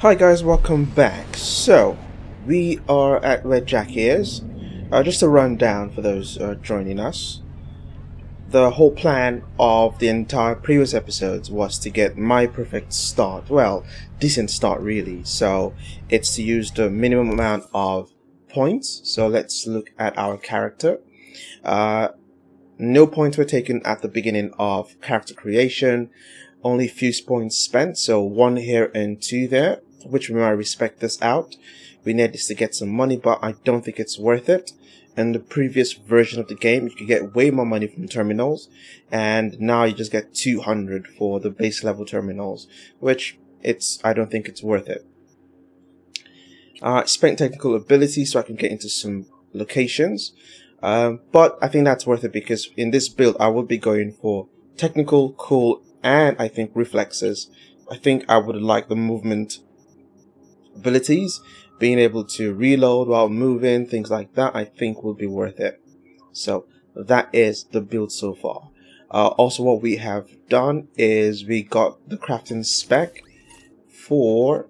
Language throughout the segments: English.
Hi guys, welcome back. So, we are at where Jack is. Just a rundown for those joining us. The whole plan of the entire previous episodes was to get my perfect start. Well, decent start really. So, it's to use the minimum amount of points. So, let's look at our character. Uh, no points were taken at the beginning of character creation. Only few points spent, so 1 here and 2 there, which we might respect this out. We need this to get some money, but I don't think it's worth it. In the previous version of the game, you could get way more money from terminals, and now you just get 200 for the base level terminals, which I don't think it's worth it. Spent technical ability so I can get into some locations, but I think that's worth it because in this build I will be going for technical, cool, and I think reflexes. I think I would like the movement abilities, being able to reload while moving, things like that. I think will be worth it. So that is the build so far. Also, what we have done is we got the crafting spec for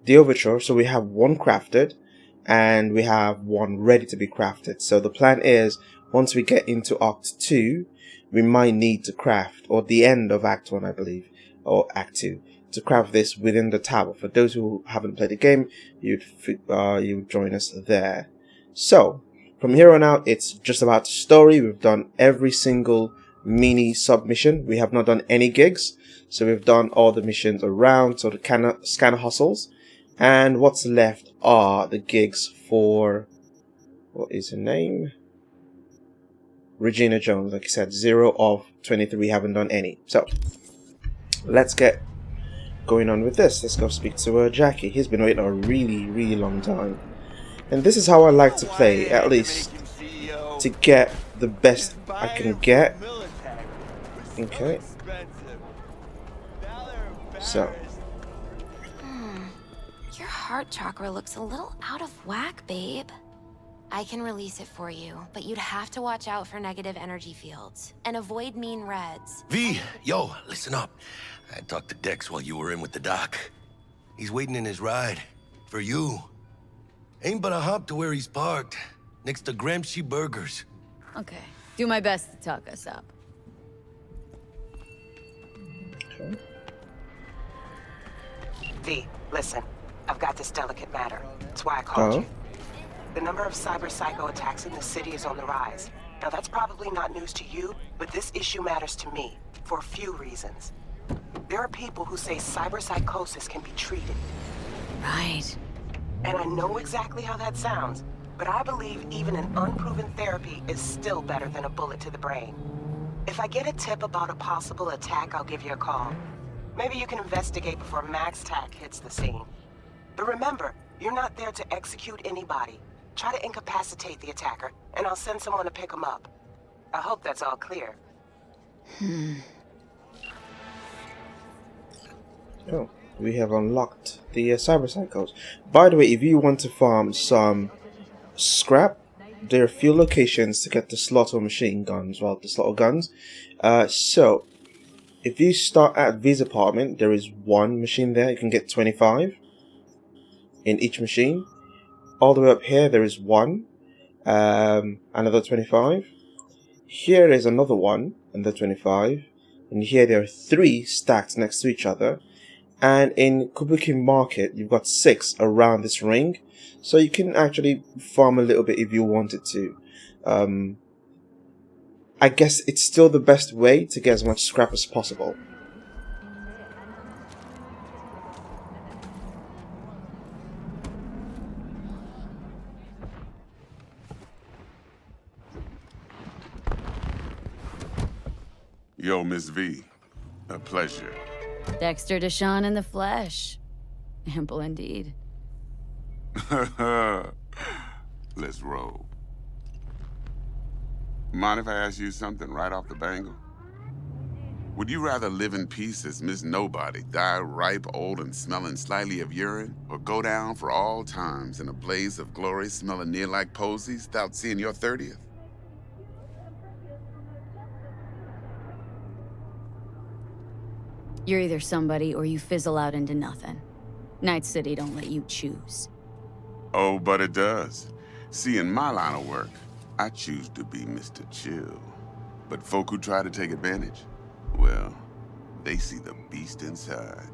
the overture. So we have one crafted and we have one ready to be crafted. So the plan is once we get into Act 2, we might need to craft, or the end of Act 1 I believe, or Act 2, to craft this within the tower. For those who haven't played the game, you'd join us there. So from here on out, it's just about story. We've done every single mini submission. We have not done any gigs, so we've done all the missions around, so the scanner hustles, and what's left are the gigs for, what is her name? Regina Jones. Like I said, 0 of 23. We haven't done any. So let's get going on with this. Let's go speak to Jackie. He's been waiting a really long time, and this is how I like to play, at least to get the best I can get. Okay, so Your heart chakra looks a little out of whack, babe. I can release it for you, but you'd have to watch out for negative energy fields and avoid mean reds. V, yo, listen up. I talked to Dex while you were in with the doc. He's waiting in his ride. For you. Ain't but a hop to where he's parked. Next to Gramsci Burgers. Okay. Do my best to talk us up. okay. V, listen. I've got this delicate matter. That's why I called you. The number of cyber psycho attacks in the city is on the rise. Now that's probably not news to you, but this issue matters to me for a few reasons. There are people who say cyber psychosis can be treated. Right. And I know exactly how that sounds, but I believe even an unproven therapy is still better than a bullet to the brain. If I get a tip about a possible attack, I'll give you a call. Maybe you can investigate before Max Tac hits the scene. But remember, you're not there to execute anybody. Try to incapacitate the attacker, and I'll send someone to pick him up. I hope that's all clear. Oh, we have unlocked the cyber cycles. By the way, if you want to farm some scrap, there are a few locations to get the slaughter machine guns, well, the slaughter guns. So if you start at V's apartment, there is one machine there. You can get 25 in each machine. All the way up here, there is one, another 25. Here is another one, another 25. And here there are 3 stacked next to each other. And in Kabuki Market, you've got 6 around this ring. So you can actually farm a little bit if you wanted to. I guess it's still the best way to get as much scrap as possible. Yo, Miss V. A pleasure. Dexter Deshawn in the flesh. Ample indeed. Let's roll. Mind if I ask you something right off the bangle? Would you rather live in peace as Miss Nobody, die ripe, old, and smelling slightly of urine, or go down for all times in a blaze of glory smelling near like posies without seeing your 30th? You're either somebody or you fizzle out into nothing. Night City don't let you choose. Oh, but it does. See, in my line of work, I choose to be Mr. Chill. But folk who try to take advantage, well, they see the beast inside.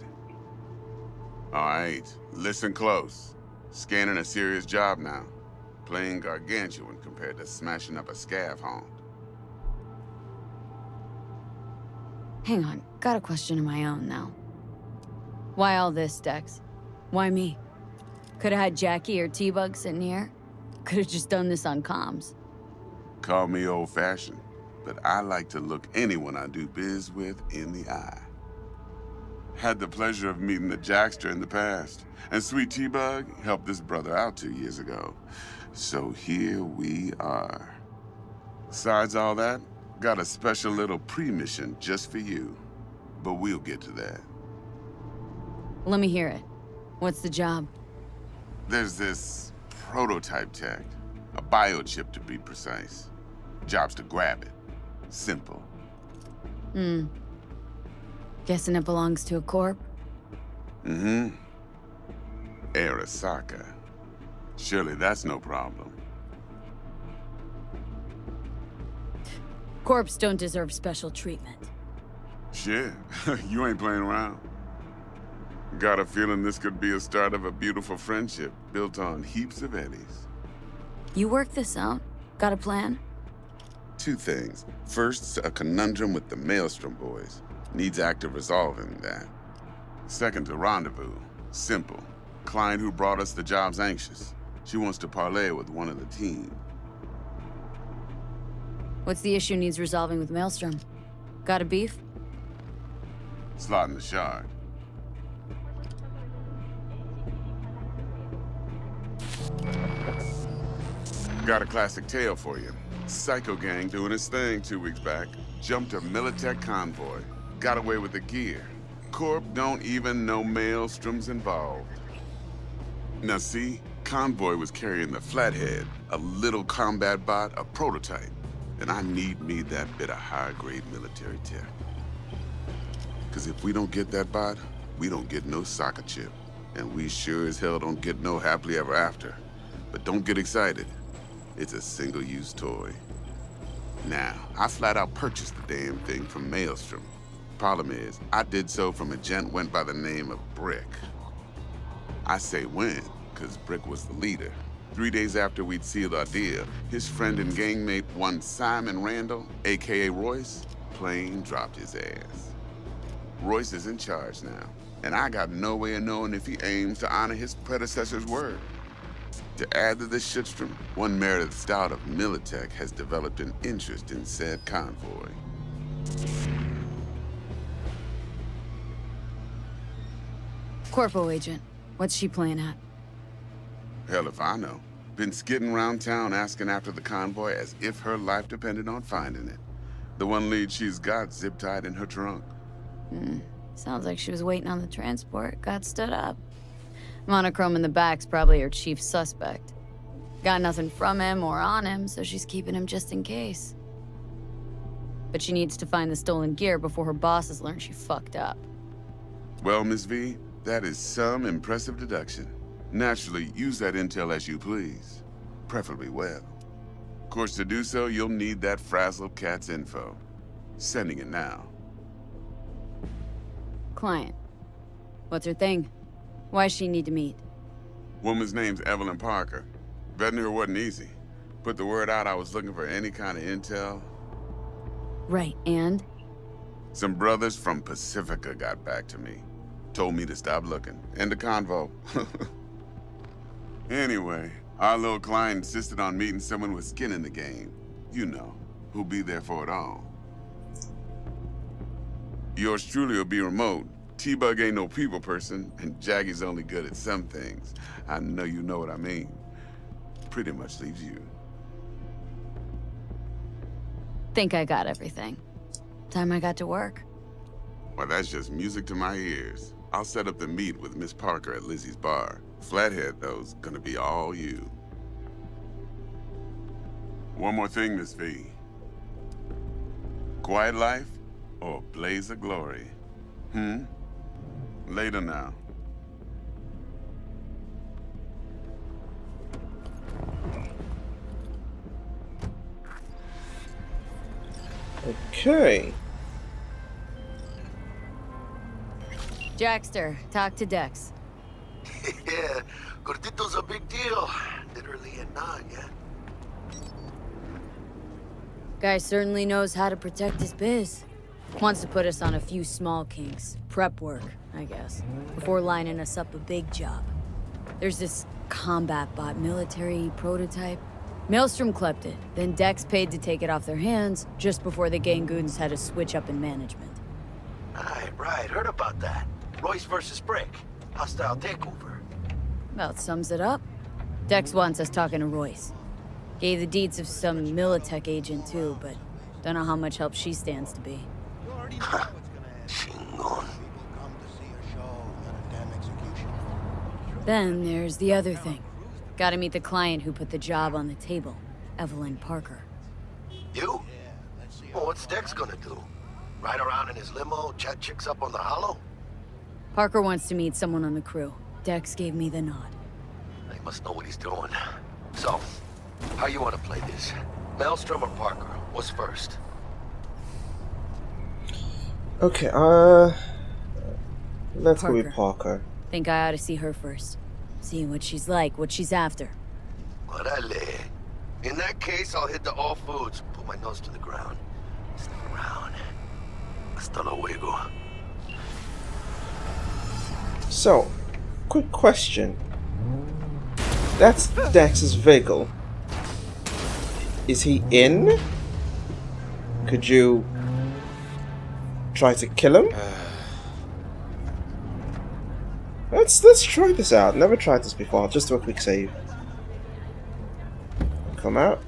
All right, listen close. Scanning a serious job now. Playing gargantuan compared to smashing up a scav haunt. Hang on, got a question of my own now. Why all this, Dex? Why me? Could've had Jackie or T-Bug sitting here. Could've just done this on comms. Call me old-fashioned, but I like to look anyone I do biz with in the eye. Had the pleasure of meeting the Jackster in the past, and Sweet T-Bug helped this brother out 2 years ago. So here we are. Besides all that, got a special little pre-mission just for you. But we'll get to that. Let me hear it. What's the job? There's this prototype tech, a biochip to be precise. Job's to grab it. Simple. Guessing it belongs to a corp? Mm-hmm. Arasaka. Surely that's no problem. Corps don't deserve special treatment. Shit, you ain't playing around. Got a feeling this could be a start of a beautiful friendship built on heaps of eddies. You work this out? Got a plan? 2 things. First, a conundrum with the Maelstrom boys. Needs active resolving that. Second, a rendezvous. Simple. Client who brought us the job's anxious. She wants to parlay with one of the team. What's the issue needs resolving with Maelstrom? Got a beef? Slotting the shard. Got a classic tale for you. Psycho gang doing his thing 2 weeks back. Jumped a Militech convoy. Got away with the gear. Corp don't even know Maelstrom's involved. Now see, convoy was carrying the Flathead, a little combat bot, a prototype. And I need me that bit of high-grade military tech. Because if we don't get that bot, we don't get no soccer chip. And we sure as hell don't get no happily ever after. But don't get excited. It's a single-use toy. Now, I flat out purchased the damn thing from Maelstrom. Problem is, I did so from a gent went by the name of Brick. I say when, because Brick was the leader. 3 days after we'd sealed our deal, his friend and gangmate, one Simon Randall, aka Royce, plain dropped his ass. Royce is in charge now, and I got no way of knowing if he aims to honor his predecessor's word. To add to this shitstrom, one Meredith Stout of Militech has developed an interest in said convoy. Corpo agent. What's she playing at? Hell if I know. Been skidding around town asking after the convoy as if her life depended on finding it. The one lead she's got zip-tied in her trunk. Sounds like she was waiting on the transport, got stood up. Monochrome in the back's probably her chief suspect. Got nothing from him or on him, so she's keeping him just in case. But she needs to find the stolen gear before her bosses learn she fucked up. Well, Miss V, that is some impressive deduction. Naturally, use that intel as you please. Preferably well. Of course, to do so, you'll need that frazzled cat's info. Sending it now. Client. What's her thing? Why's she need to meet? Woman's name's Evelyn Parker. Vetting her wasn't easy. Put the word out I was looking for any kind of intel. Right, and? Some brothers from Pacifica got back to me. Told me to stop looking. End of convo. Anyway, our little client insisted on meeting someone with skin in the game. You know, who'll be there for it all. Yours truly will be remote. T-Bug ain't no people person, and Jaggy's only good at some things. I know you know what I mean. Pretty much leaves you. Think I got everything. Time I got to work. Well, that's just music to my ears. I'll set up the meet with Miss Parker at Lizzie's bar. Flathead, though's gonna be all you. One more thing, Miss V. Quiet life or blaze of glory? Later now. Okay. Jackster, talk to Dex. Yeah, Gordito's a big deal. Literally a nine, yeah? Guy certainly knows how to protect his biz. Wants to put us on a few small kinks. Prep work, I guess. Before lining us up a big job. There's this combat bot military prototype. Maelstrom clept it, then Dex paid to take it off their hands just before the Gangoons had a switch up in management. Right. Heard about that. Royce versus Brick. Hostile takeover. About sums it up. Dex wants us talking to Royce. Gave the deeds of some Militech agent too, but don't know how much help she stands to be. Chingon. Then there's the other thing. Gotta meet the client who put the job on the table, Evelyn Parker. You? Well, what's Dex gonna do? Ride around in his limo, chat chicks up on the hollow? Parker wants to meet someone on the crew. Dex gave me the nod. He must know what he's doing. So, how you want to play this? Maelstrom or Parker? What's first? Okay, let's go with Parker. Parker. Think I ought to see her first. See what she's like, what she's after. Orale. In that case, I'll hit the all foods. Put my nose to the ground. Stick around. Hasta luego. So, quick question. That's Dex's vehicle. Is he in? Could you try to kill him? Let's try this out. Never tried this before. Just do a quick save. Come out.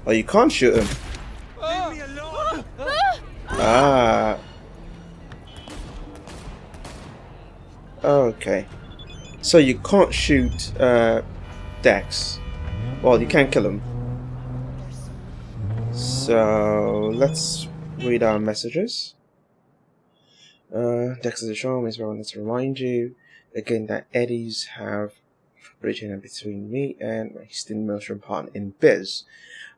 Oh, you can't shoot him. Leave me alone! Ah. Okay. So you can't shoot Dex. Well, you can kill him. So let's read our messages. Dex is a show is wrong. Let's remind you again that Eddies have bridging between me and my esteemed Maelstrom partner in biz.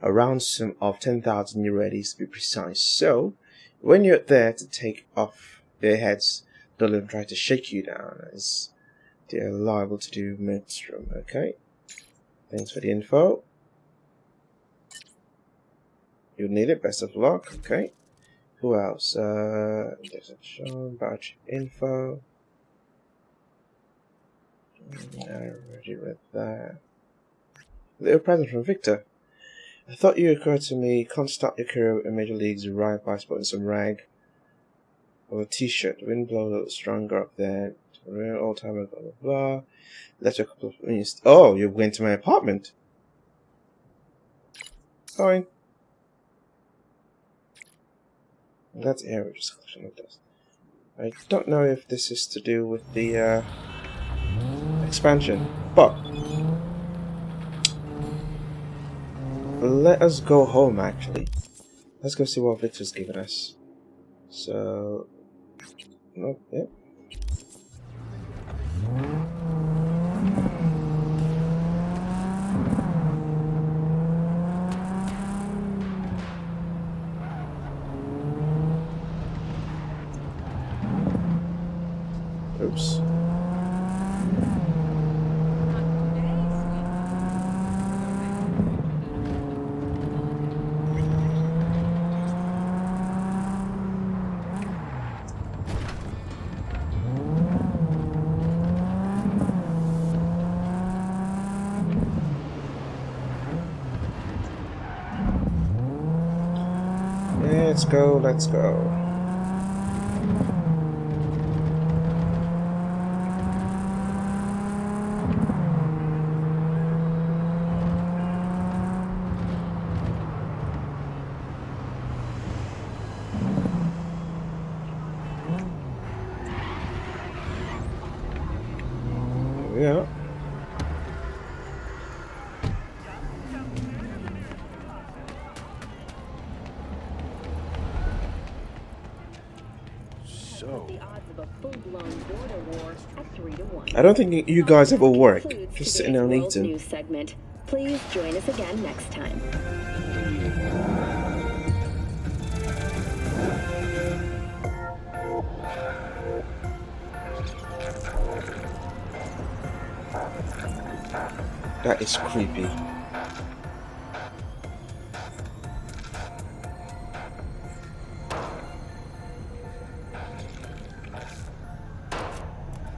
A round sum of 10,000 euro Eddies to be precise. So when you're there to take off their heads, don't let them try to shake you down, as they're liable to do Maelstrom. Okay. Thanks for the info. You'll need it. Best of luck. Okay. Who else? There's a show, batch info. I already read that. Little present from Victor. I thought you occurred to me. Can't start your career in Major Leagues right by spotting some rag or a t-shirt. Wind blow a little stronger up there. Real old timer, blah blah blah. Left a couple of minutes. Oh, you're going to my apartment. Fine. That's air, just collection of dust. I don't know if this is to do with the expansion, but let us go home. Actually, let's go see what Victor's given us. So, nope, yep. Oops. Let's go, let's go. Yeah. so. The odds of a full-blown border war at 3 to 1. I don't think you guys ever work. Concludes Just sitting there and today's World eating. News segment. Please join us again next time. That is creepy.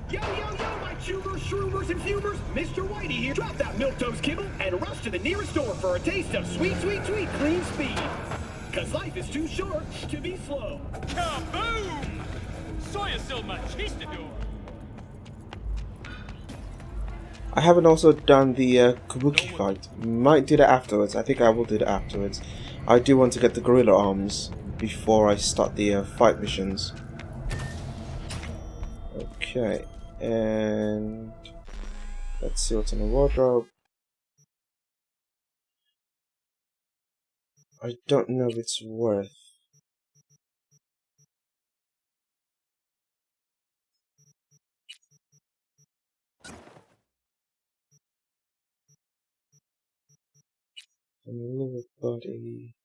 Yo, yo, yo, my chewers, shroomers, and fumers! Mr. Whitey here. Drop that milquetoast kibble and rush to the nearest store for a taste of sweet, sweet, sweet clean speed. Cause life is too short to be slow. Kaboom! Soy still machistador. I haven't also done the Kabuki fight. Might do that afterwards. I think I will do that afterwards. I do want to get the gorilla arms before I start the fight missions. Okay, and let's see what's in the wardrobe. I don't know if it's worth. Lower body.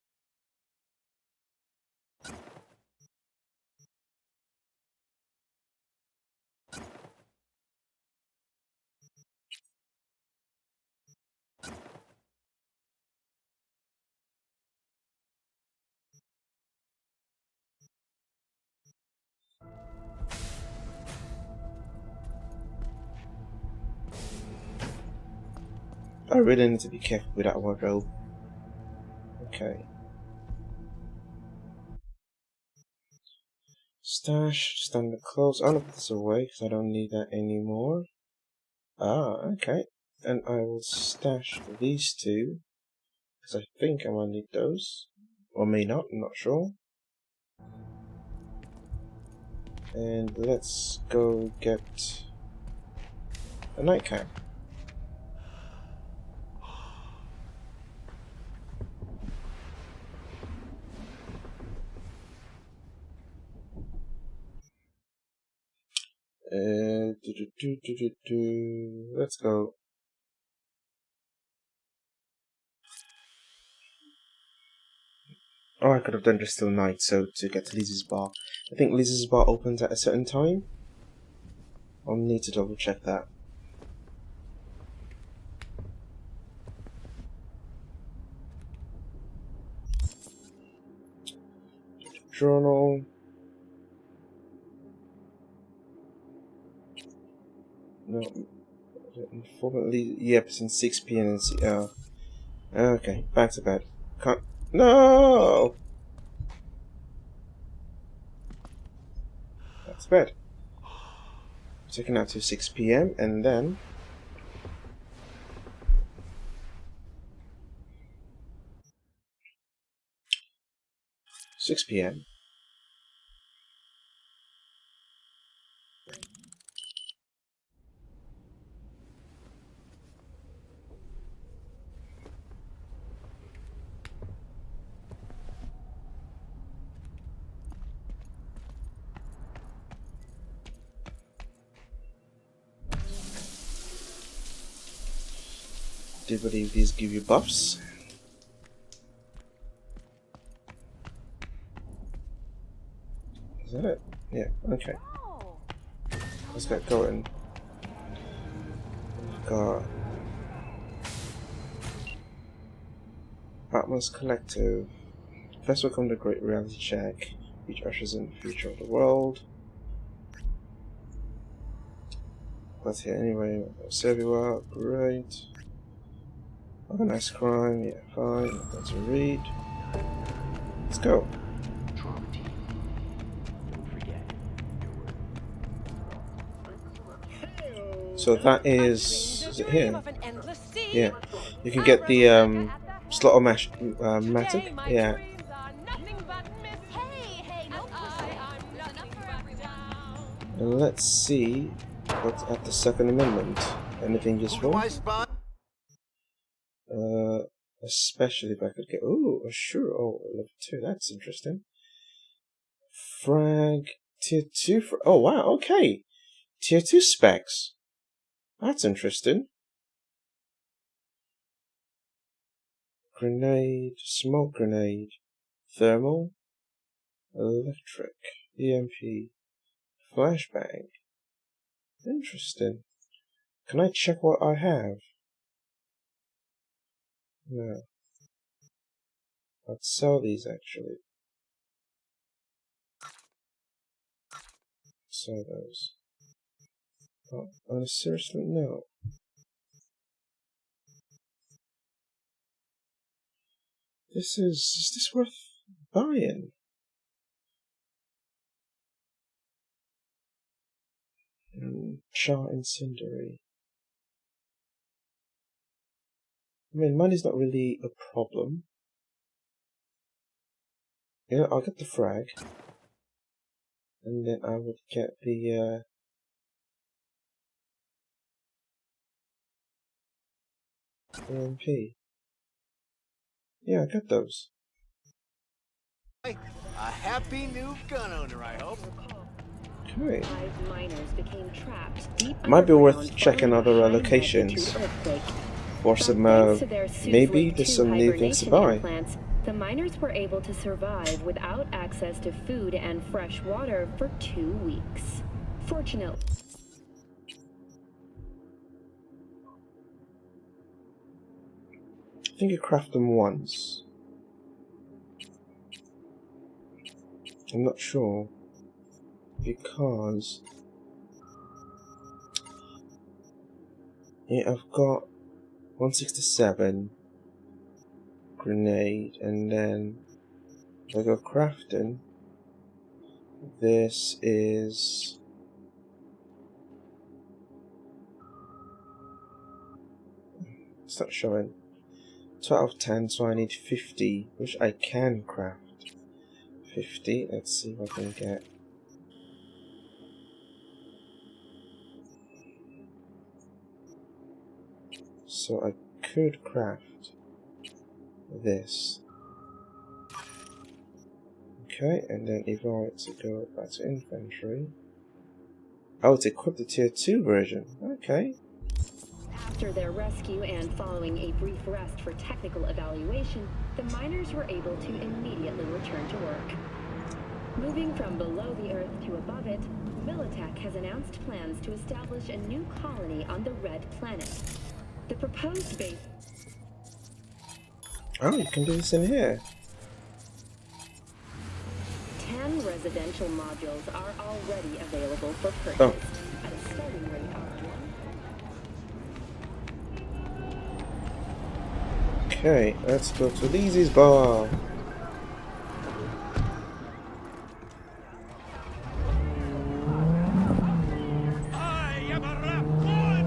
I really need to be careful with that wardrobe. Okay. Stash, standard clothes. I'll put this away because I don't need that anymore. Ah, okay. And I will stash these two because I think I might need those. Or may not, I'm not sure. And let's go get a nightcap. Let's go. Oh, I could have done just till night, so to get to Lizzie's bar. I think Lizzie's bar opens at a certain time. I'll need to double check that. Journal. No. Unfortunately, yep, since 6 p.m. Okay, back to bed. Can't. No! Back to bed. Taking out to 6 p.m. and then. 6 p.m. Do you believe these give you buffs? Is that it? Yeah, okay. Let's get going. Got Batman's Collective. First will come the Great Reality Check, which ushers in the future of the world. That's here anyway. Serve you out, great. Organized crime, yeah, fine. Nothing to read. Let's go. So that is it here? Yeah. You can get the Slot-O-Matic. Yeah. And let's see what's at the Second Amendment. Anything useful? Especially if I could get. Oh, sure. Oh, level 2. That's interesting. Frag Tier 2 for... Oh, wow, okay. Tier 2 specs. That's interesting. Grenade, smoke grenade, thermal, electric, EMP, flashbang. Interesting. Can I check what I have? No. I'd sell these actually. Sell those. Oh, seriously, no. Is this worth buying? Char incendiary. I mean, money's not really a problem. Yeah, I'll get the frag. And then I would get the, EMP. Yeah, I got those. A happy new gun owner, I hope. Okay. 5 miners became trapped deep Might be worth underground checking following other a high locations. magnitude earthquake. For But some, thanks to their suits maybe linked there's to some new things to hibernation buy. implants, the miners were able to survive without access to food and fresh water for 2 weeks. Fortunately, I think you craft them once. I'm not sure. Because... yeah, I've got 167 grenade, and then if I go crafting, this is... it's not showing. 2 out of 10, so I need 50, which I can craft. 50, let's see what I can get. So I could craft this. Okay, and then if I were to go back to inventory, oh, it's equipped the tier 2 version. Okay. after their rescue and following a brief rest for technical evaluation, the miners were able to immediately return to work. Moving from below the Earth to above it, Militech has announced plans to establish a new colony on the Red Planet. The proposed base... Oh, you can do this in here. 10 residential modules are already available for purchase Oh. at a starting rate of Okay, let's go to Lizzie's bar. I am a rap god!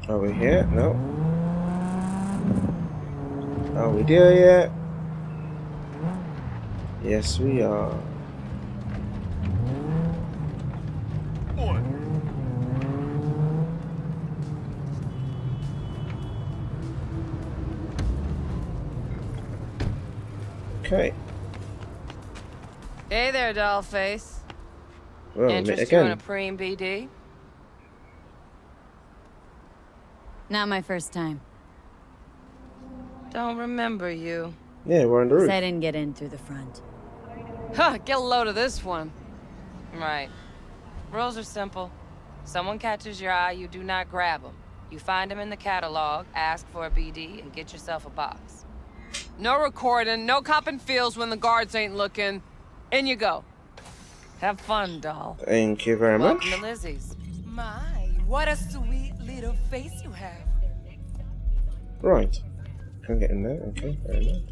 Are we here? No. Are we there yet? Yes, we are. Okay. Hey there, dollface. Well, Interest you in a again. preem BD? Not my first time. Don't remember you. Yeah, we're on the roof. I didn't get in through the front. Huh, get a load of this one. Right. Rules are simple. Someone catches your eye, you do not grab them. You find them in the catalog, ask for a BD, and get yourself a box. No recording, no copping feels when the guards ain't looking. In you go. Have fun, doll. Thank you very much. Welcome to Lizzie's. My, what a sweet little face you have. Right. Can get in there. Okay, fair enough.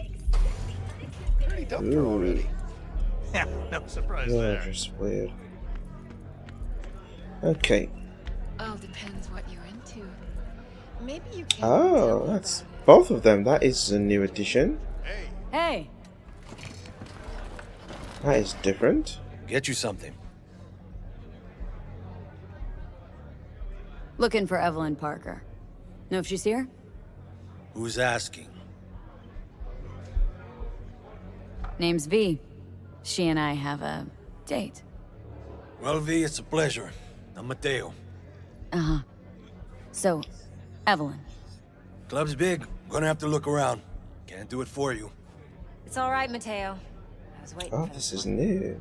Pretty dumped her already. Yeah, no surprise Yeah, there. just weird. Okay. All depends what you're into. Maybe you can tell Oh, me that's about it. both of them. That is a new addition. Hey! That is different. Get you something. Looking for Evelyn Parker. Know if she's here? Who's asking? Name's V. She and I have a date. Well, V, it's a pleasure. I'm Mateo. Uh-huh. So, Evelyn. Club's big. Gonna have to look around. Can't do it for you. It's all right, Mateo. I was waiting Oh, for this this is one. new.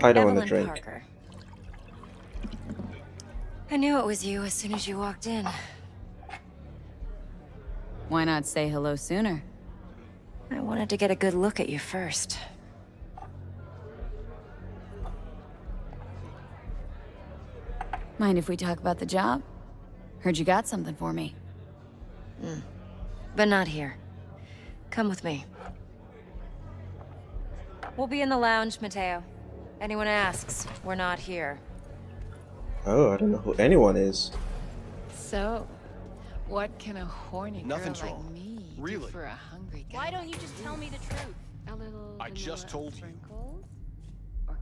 I don't want to Evelyn drink. Parker. I knew it was you as soon as you walked in. Why not say hello sooner? I wanted to get a good look at you first. Mind if we talk about the job? Heard you got something for me. But not here. Come with me. We'll be in the lounge, Mateo. Anyone asks, we're not here. Oh, I don't know who anyone is. So, what can a horny Nothing's girl like wrong. me do Really? for a hungry guy? Why don't you just tell me the truth? A little I just vanilla told you. sprinkles? Okay.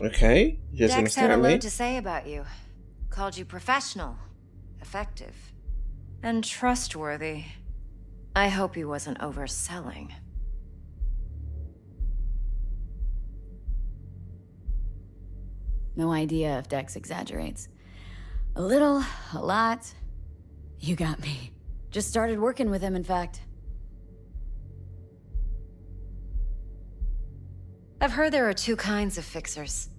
Okay, you're just gonna Dex stare had a at me. load to say about you. Called you professional, effective, and trustworthy. I hope he wasn't overselling. No idea if Dex exaggerates. A little, a lot. You got me. Just started working with him, in fact. I've heard there are two kinds of fixers.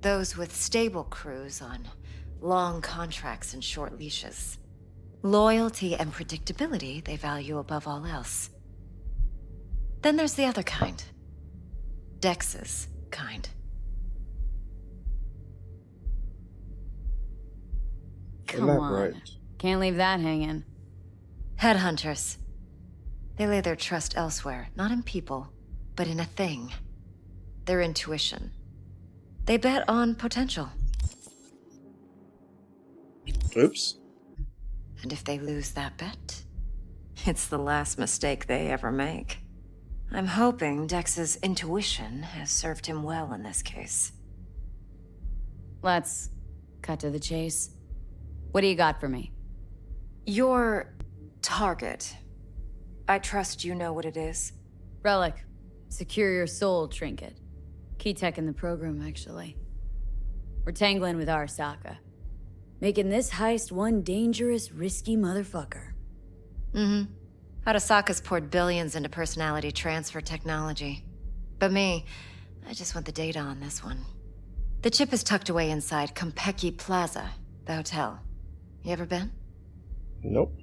Those with stable crews on long contracts and short leashes. Loyalty and predictability they value above all else. Then there's the other kind. Dex's kind. Come Elaborate. on. Can't leave that hanging. Headhunters. They lay their trust elsewhere, not in people, but in a thing. Their intuition. They bet on potential. Oops. And if they lose that bet, it's the last mistake they ever make. I'm hoping Dex's intuition has served him well in this case. Let's cut to the chase. What do you got for me? Your target. I trust you know what it is. Relic. Secure your soul trinket. Key tech in the program, actually. We're tangling with Arasaka. Making this heist one dangerous, risky motherfucker. Mm-hmm. Arasaka's poured billions into personality transfer technology. But me, I just want the data on this one. The chip is tucked away inside Konpeki Plaza, the hotel. You ever been? Nope.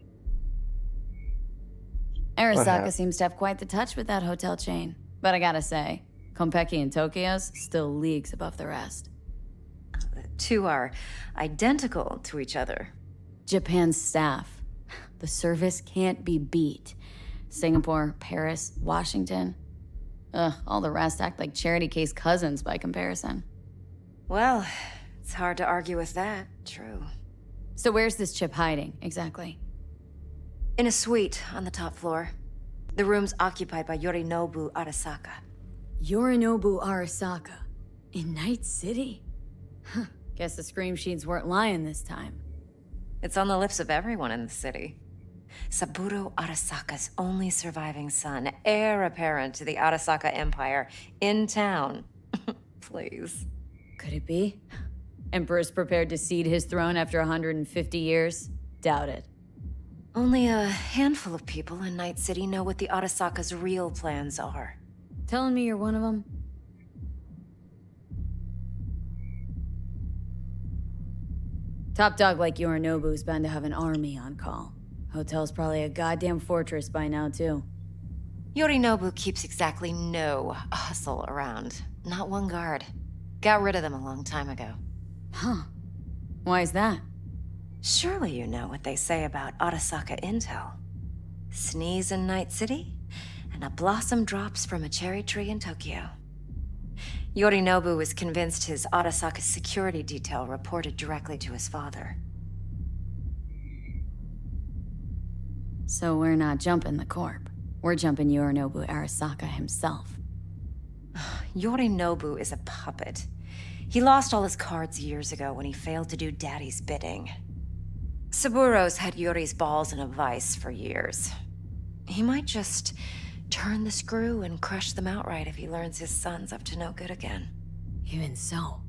Arasaka have. seems to have quite the touch with that hotel chain. But I gotta say, Konpeki and Tokyo's still leagues above the rest. The two are identical to each other. Japan's staff. The service can't be beat. Singapore, Paris, Washington. Ugh, all the rest act like charity case cousins by comparison. Well, it's hard to argue with that. True. So where's this chip hiding, exactly? In a suite on the top floor. The room's occupied by Yorinobu Arasaka. Yorinobu Arasaka. In Night City? Huh. Guess the scream sheets weren't lying this time. It's on the lips of everyone in the city. Saburo Arasaka's only surviving son, heir apparent to the Arasaka Empire, in town. Please. Could it be? Emperor's prepared to cede his throne after 150 years? Doubt it. Only a handful of people in Night City know what the Arasaka's real plans are. Telling me you're one of them? Top dog like Yorinobu's bound to have an army on call. Hotel's probably a goddamn fortress by now, too. Yorinobu keeps exactly no hustle around. Not one guard. Got rid of them a long time ago. Huh. Why is that? Surely you know what they say about Arasaka intel. Sneeze in Night City, and a blossom drops from a cherry tree in Tokyo. Yorinobu was convinced his Arasaka security detail reported directly to his father. So we're not jumping the Corp. We're jumping Yorinobu Arasaka himself. Yorinobu is a puppet. He lost all his cards years ago when he failed to do Daddy's bidding. Saburo's had Yuri's balls in a vice for years. He might just turn the screw and crush them outright if he learns his son's up to no good again. Even so,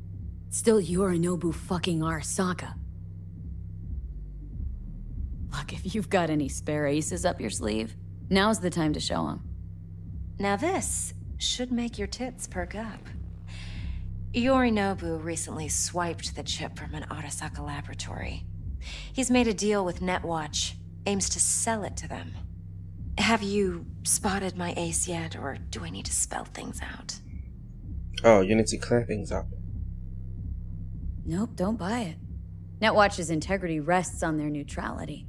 still Yorinobu fucking Arasaka. Look, if you've got any spare aces up your sleeve, now's the time to show them. Now this should make your tits perk up. Yorinobu recently swiped the chip from an Arasaka laboratory. He's made a deal with Netwatch, aims to sell it to them. Have you spotted my ace yet, or do I need to spell things out? Oh, you need to clear things up. Nope, don't buy it. Netwatch's integrity rests on their neutrality.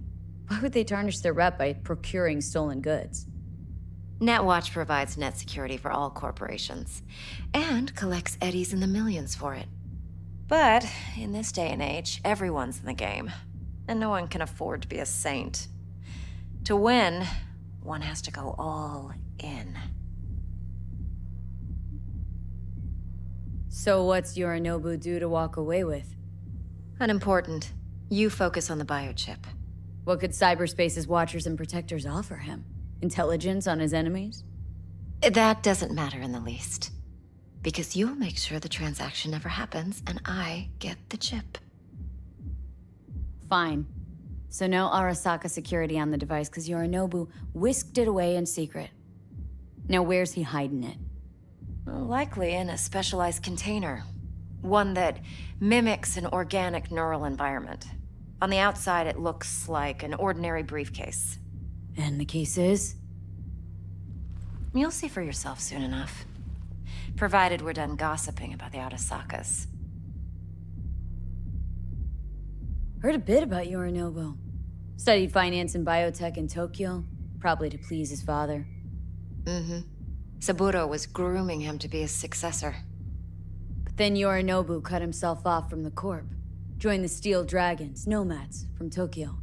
Why would they tarnish their rep by procuring stolen goods? Netwatch provides net security for all corporations, and collects eddies in the millions for it. But in this day and age, everyone's in the game, and no one can afford to be a saint. To win, one has to go all in. So what's Yorinobu due to walk away with? Unimportant. You focus on the biochip. What could cyberspace's watchers and protectors offer him? Intelligence on his enemies? That doesn't matter in the least. Because you'll make sure the transaction never happens, and I get the chip. Fine. So no Arasaka security on the device because Yorinobu whisked it away in secret. Now where's he hiding it? Likely in a specialized container. One that mimics an organic neural environment. On the outside, it looks like an ordinary briefcase. And the case is? You'll see for yourself soon enough. Provided we're done gossiping about the Arasakas. Heard a bit about Yorinobu. Studied finance and biotech in Tokyo, probably to please his father. Mm-hmm. Saburo was grooming him to be his successor. But then Yorinobu cut himself off from the Corp. Joined the Steel Dragons, nomads, from Tokyo.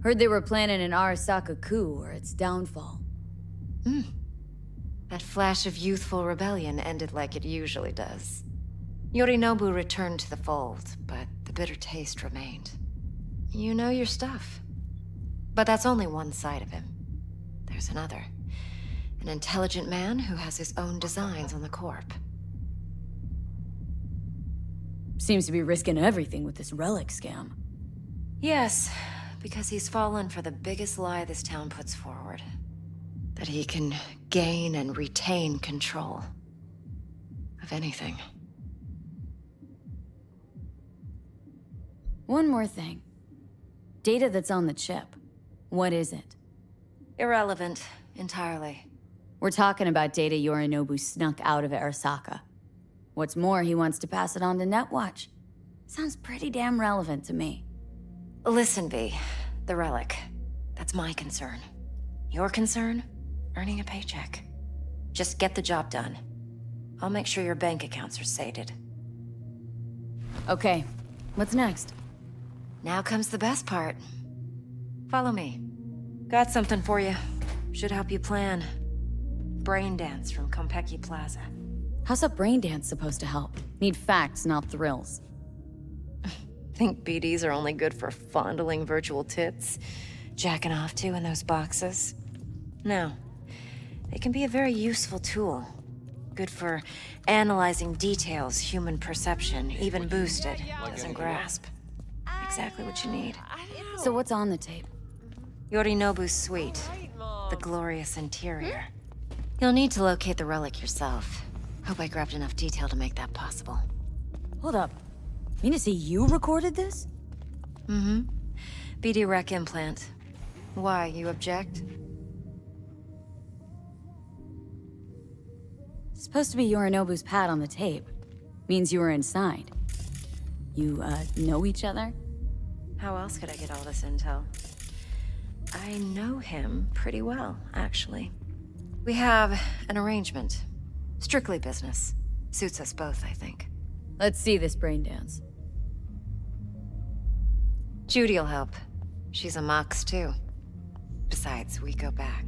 Heard they were planning an Arasaka coup or its downfall. That flash of youthful rebellion ended like it usually does. Yorinobu returned to the fold, but the bitter taste remained. You know your stuff. But that's only one side of him. There's another. An intelligent man who has his own designs on the Corp. Seems to be risking everything with this relic scam. Yes, because he's fallen for the biggest lie this town puts forward. That he can gain and retain control of anything. One more thing. Data that's on the chip. What is it? Irrelevant, entirely. We're talking about data Yorinobu snuck out of Arasaka. What's more, he wants to pass it on to Netwatch. Sounds pretty damn relevant to me. Listen, V. The relic. That's my concern. Your concern? Earning a paycheck. Just get the job done. I'll make sure your bank accounts are sated. Okay, what's next? Now comes the best part. Follow me. Got something for you. Should help you plan. Brain dance from Konpeki Plaza. How's a brain dance supposed to help? Need facts, not thrills. Think BDs are only good for fondling virtual tits? Jacking off to in those boxes? No. They can be a very useful tool. Good for analyzing details human perception, even boosted, doesn't grasp. Exactly what you need. So what's on the tape? Yorinobu's suite. The glorious interior. You'll need to locate the relic yourself. Hope I grabbed enough detail to make that possible. Hold up. Mean to say you recorded this? Mm-hmm. BD Rec implant. Why, you object? Supposed to be Yorinobu's pad on the tape. Means you were inside. You, know each other? How else could I get all this intel? I know him pretty well, actually. We have an arrangement. Strictly business. Suits us both, I think. Let's see this brain dance. Judy'll help. She's a Mox, too. Besides, we go back,